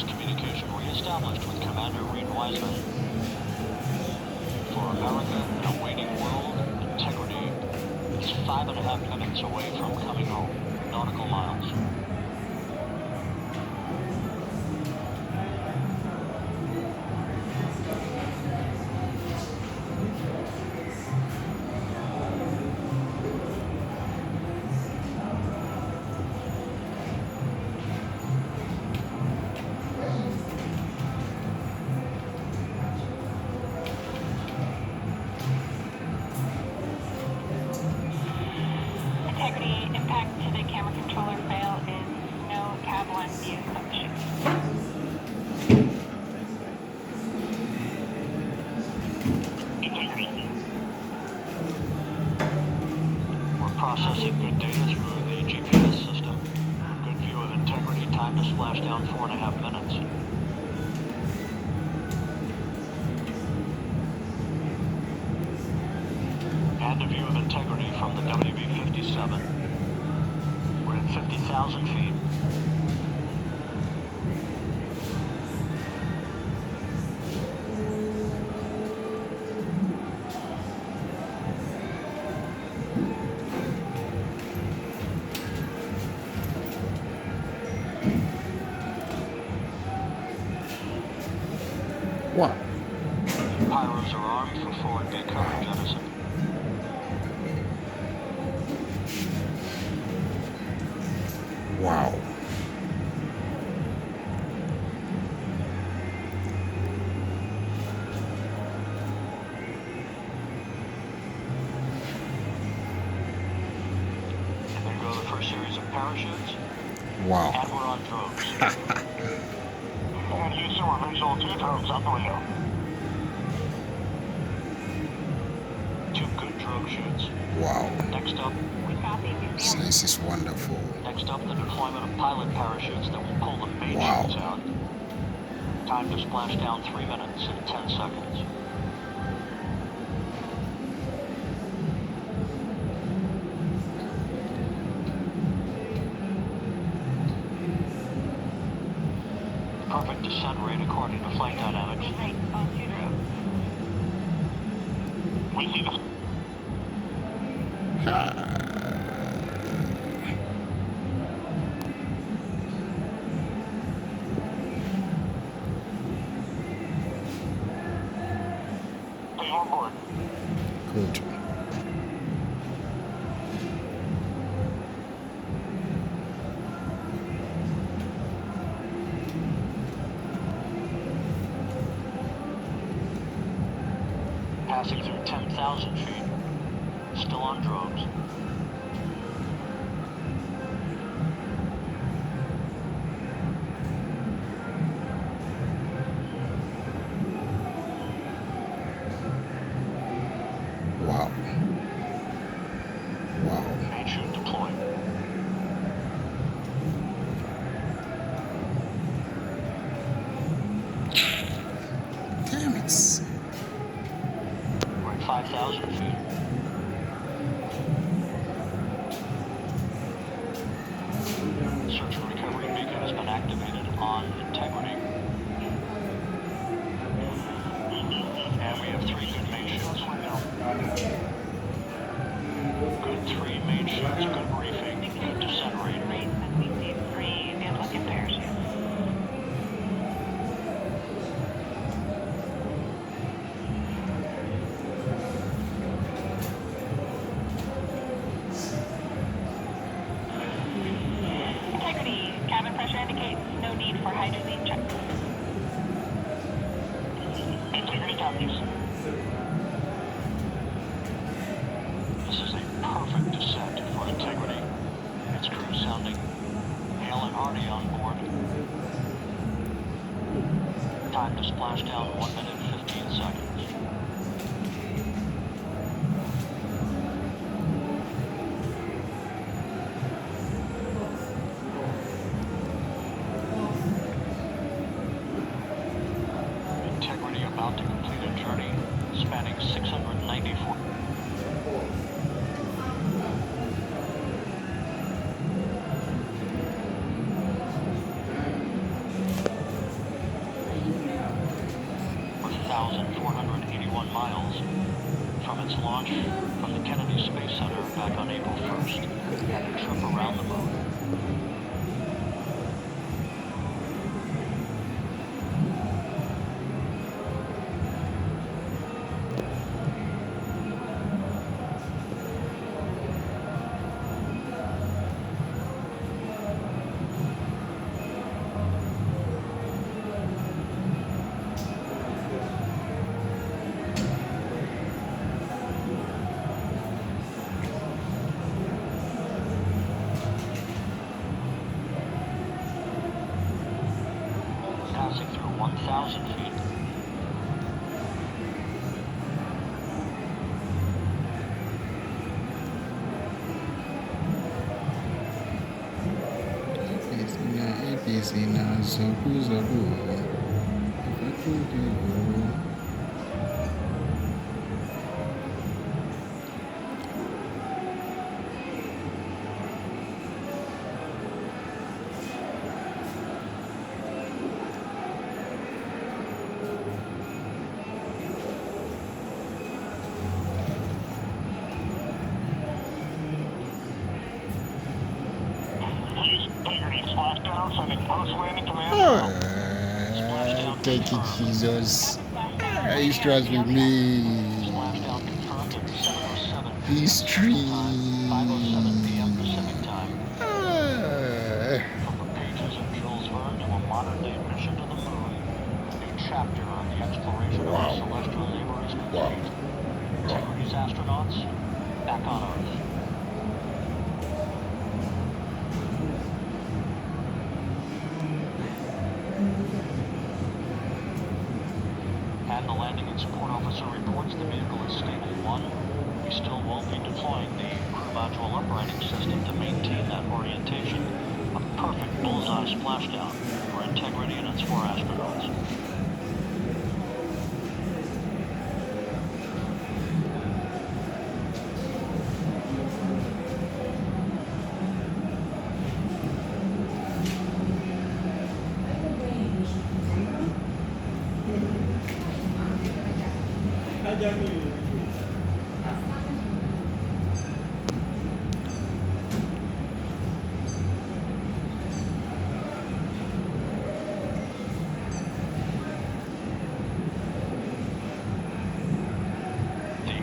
Wireless communication reestablished with Commander Reed Wiseman. For America in a waiting world, integrity is 5.5 minutes away from coming home. Nautical miles. Integrity, impact to the camera controller fail is no cab 1 view function. Integrity. We're processing good data through the GPS system. Good view of integrity, time to splashdown 4.5 minutes. And a view of integrity from the WB-57. We're at 50,000 feet. What? Pyros are armed for forward bay cover jettison. Wow. And there go the first series of parachutes. Wow. And we're on drones. And Houston, we're visual 2 drones out the window. 2 good drone shoots. Wow. Next up, Science is wonderful. next up, the deployment of pilot parachutes that will pull the main Wow. chutes out. Time to splash down 3 minutes and 10 seconds. Perfect descent rate according to flight dynamics. Right, all 2 drones. We see the Stay on board. Good. Passing through 10,000 feet. Still on drones. Wow. Wow. Main chute deployed. Damn it. We're at 5,000 feet. Search and recovery beacon has been activated on integrity. And we have 3 good main chutes. Good 3 main chutes, good briefing, good descent rate. Right, and we see 3 good-looking parachutes. Integrity, cabin pressure indicates no need for hydrazine checks. Integrity copies. This is a perfect descent for integrity. Its crew sounding hail and hearty on board. Time to splash down 1 minute 15 seconds. Integrity about to complete a journey spanning 694. 1,481 miles from its launch from the Kennedy Space Center back on April 1st and a trip around the moon. Passing through 1,000 feet. APC na Zobu Zobu. Thank you, Jesus. He's trust with me. History. Wow. Wow. These astronauts back on Earth. And the landing and support officer reports the vehicle is stable 1. We still won't be deploying the crew module operating system to maintain that orientation. A perfect bullseye splashdown for Integrity and its 4 astronauts.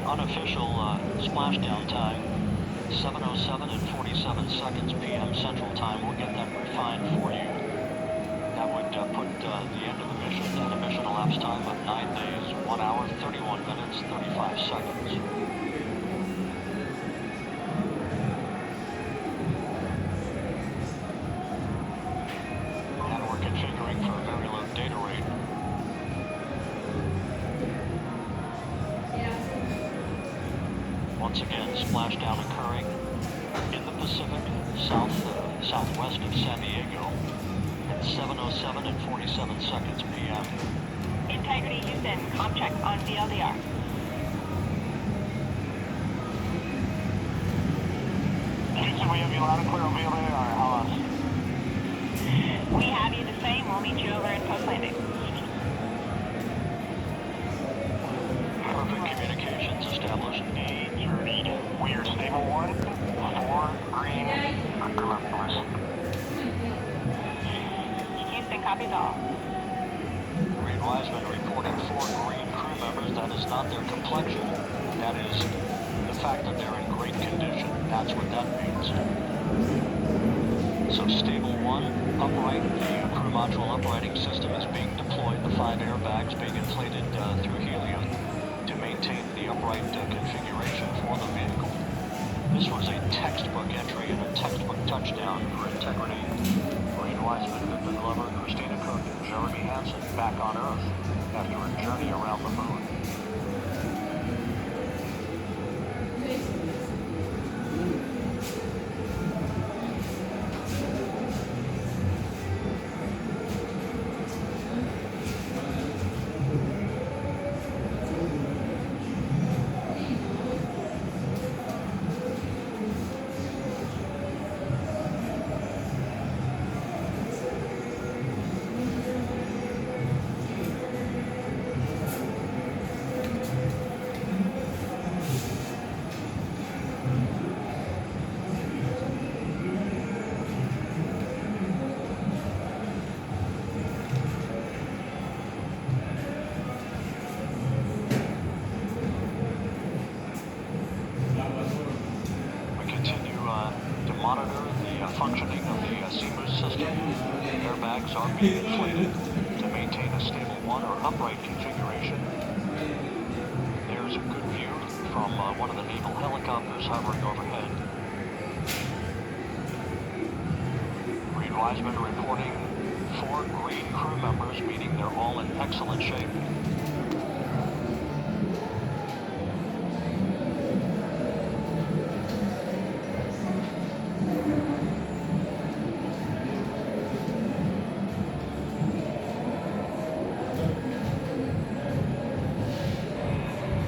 Unofficial splashdown time, 7:07 and 47 seconds p.m. Central Time. We'll get that refined for you. That would put the end of the mission at a mission elapsed time of 9 days, 1 hour, 31 minutes, 35 seconds. And we're configuring for a very low data rate. Once again, splashdown occurring in the Pacific, southwest of San Diego at 7:07 and 47 seconds p.m. Integrity Houston, comm check on VLDR. Houston, we have you loud and clear on VLDR. How else? We have you the same. We'll meet you over in post-landing. Perfect communications established. We are stable 1, 4 green crew members. Houston copies all. Reed Wiseman reporting 4 green crew members. That is not their complexion. That is the fact that they're in great condition. That's what that means. So stable 1, upright. The crew module uprighting system is being deployed. The 5 airbags being inflated through helium to maintain the upright configuration for the vehicle. This was a textbook entry and a textbook touchdown for Integrity. Reed Wiseman, Victor Glover, Christina Cook, and Jeremy Hansen back on Earth after a journey around the moon. system. The airbags are being inflated to maintain a stable one or upright configuration. There's a good view from one of the naval helicopters hovering overhead. Reed Wiseman reporting 4 green crew members, meaning they're all in excellent shape.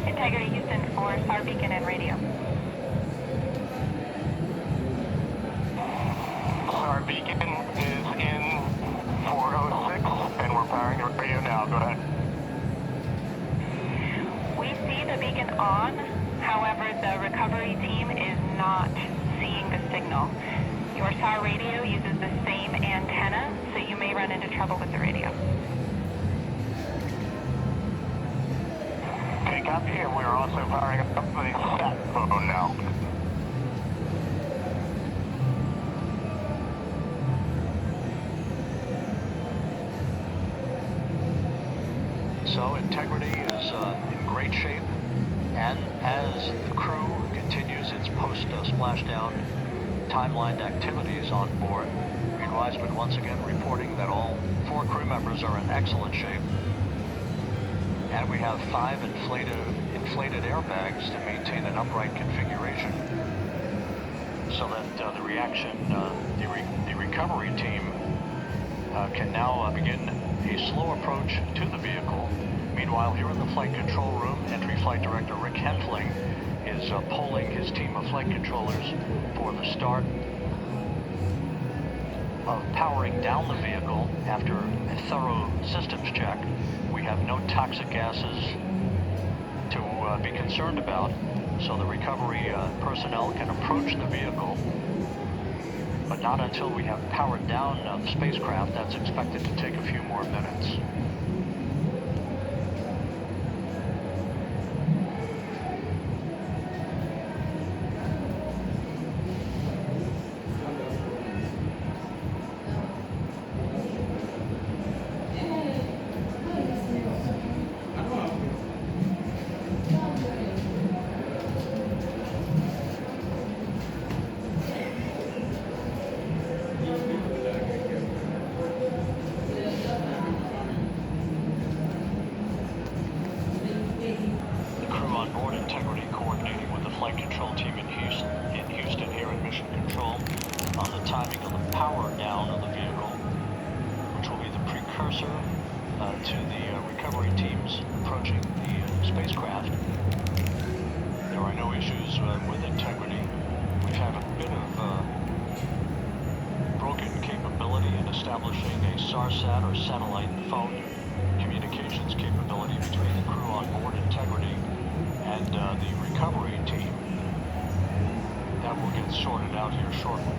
Integrity Houston for SAR beacon and radio. SAR beacon is in 406, and we're powering the radio now. Go ahead. We see the beacon on, however, the recovery team is not seeing the signal. Your SAR radio uses the same antenna, so you may run into trouble with the radio. Okay, copy, and we're also powering up the sat phone now. So Integrity is in great shape, and as the crew continues its post-splashdown timelined activities on board, Reed Wiseman once again reporting that all 4 crew members are in excellent shape. And we have 5 inflated airbags to maintain an upright configuration, so that the recovery team can now begin a slow approach to the vehicle. Meanwhile, here in the flight control room, Entry Flight Director Rick Henfling is polling his team of flight controllers for the start of powering down the vehicle after a thorough systems check. We have no toxic gases to be concerned about, so the recovery personnel can approach the vehicle, but not until we have powered down the spacecraft. That's expected to take a few more minutes. To the recovery teams approaching the spacecraft. There are no issues with Integrity. We've had a bit of broken capability in establishing a SARSAT or satellite phone communications capability between the crew on board Integrity and the recovery team. That will get sorted out here shortly.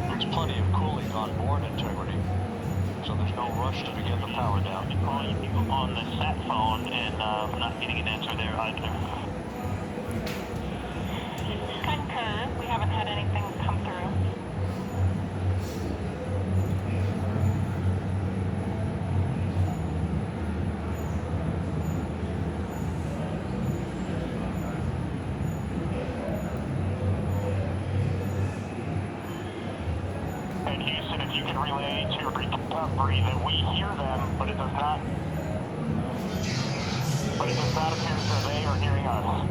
There's plenty of cooling on board Integrity, so there's no rush to begin the power down. Calling you on the sat phone, and I'm not getting an answer there either. Concur. We haven't had anything come through. And Houston, if you can relay to recovery that we hear them, but it does not appear as though they are hearing us.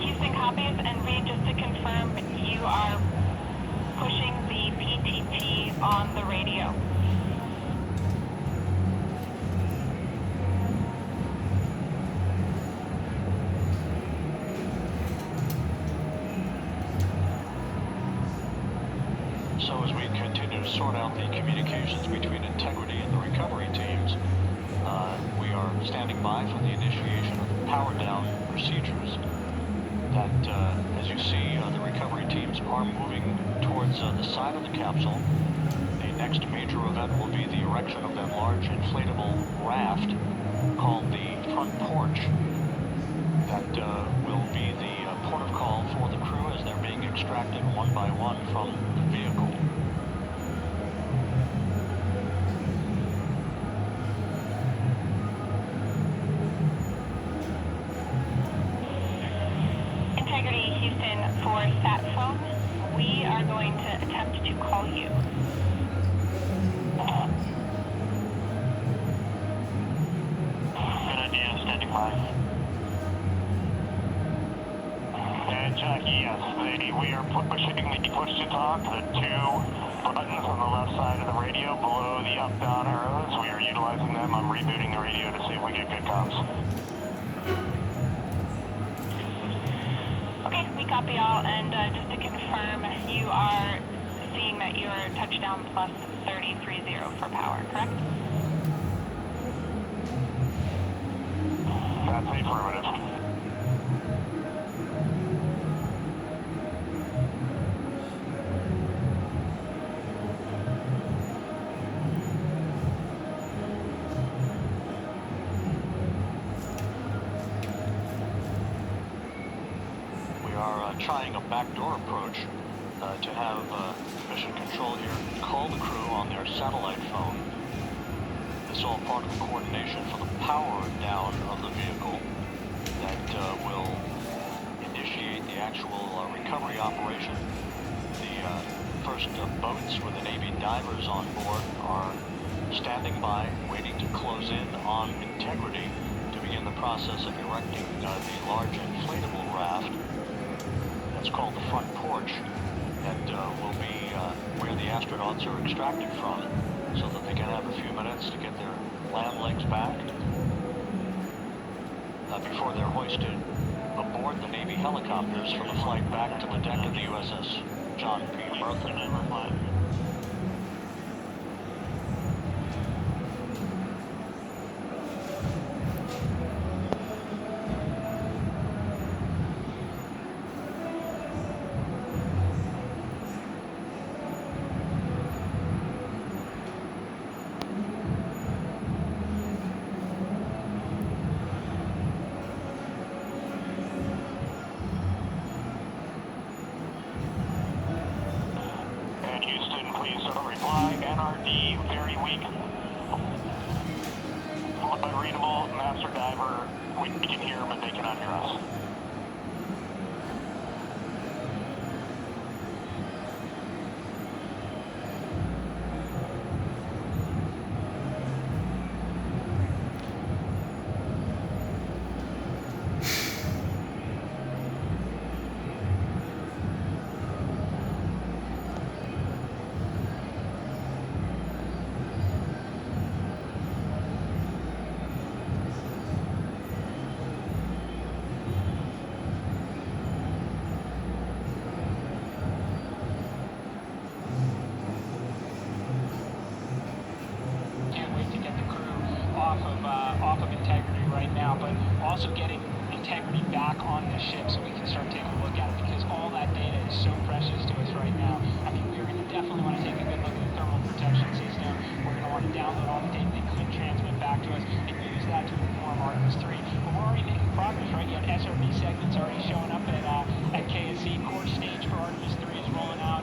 Houston copies, and Reed, just to confirm, you are pushing the PTT on the radio. So as we continue to sort out the communications between Integrity and the recovery teams, we are standing by for the initiation of the power down procedures. That, as you see, the recovery teams are moving towards the side of the capsule. The next major event will be the erection of that large inflatable raft called the front porch. That will be the port of call for the crew as they're being extracted one by one from the vehicle. Integrity Houston, for sat phone, we are going to attempt to call you. Good idea, standing by. And Jackie, yes, we are pushing the push to talk, the two buttons on the left side of the radio below the up-down arrows. We are utilizing them. I'm rebooting the radio to see if we get good comms. Okay, we copy all, and just to confirm, you are seeing that you are touchdown plus 3030 for power, correct? That's affirmative. Trying a backdoor approach to have mission control here call the crew on their satellite phone. This is all part of the coordination for the power down of the vehicle that will initiate the actual recovery operation. The first boats with the Navy divers on board are standing by, waiting to close in on Integrity to begin the process of erecting the large inflatable raft. That's called the front porch. That will be where the astronauts are extracted from, so that they can have a few minutes to get their land legs back before they're hoisted aboard the Navy helicopters for the flight back to the deck of the USS John P. Merthin. NRD, very weak. Unreadable, master diver. We can hear them, but they cannot hear us. off of Integrity right now, but also getting Integrity back on the ship so we can start taking a look at it, because all that data is so precious to us right now. I mean, we're going to definitely want to take a good look at the thermal protection system. We're going to want to download all the data they could transmit back to us and use that to inform Artemis 3. But we're already making progress.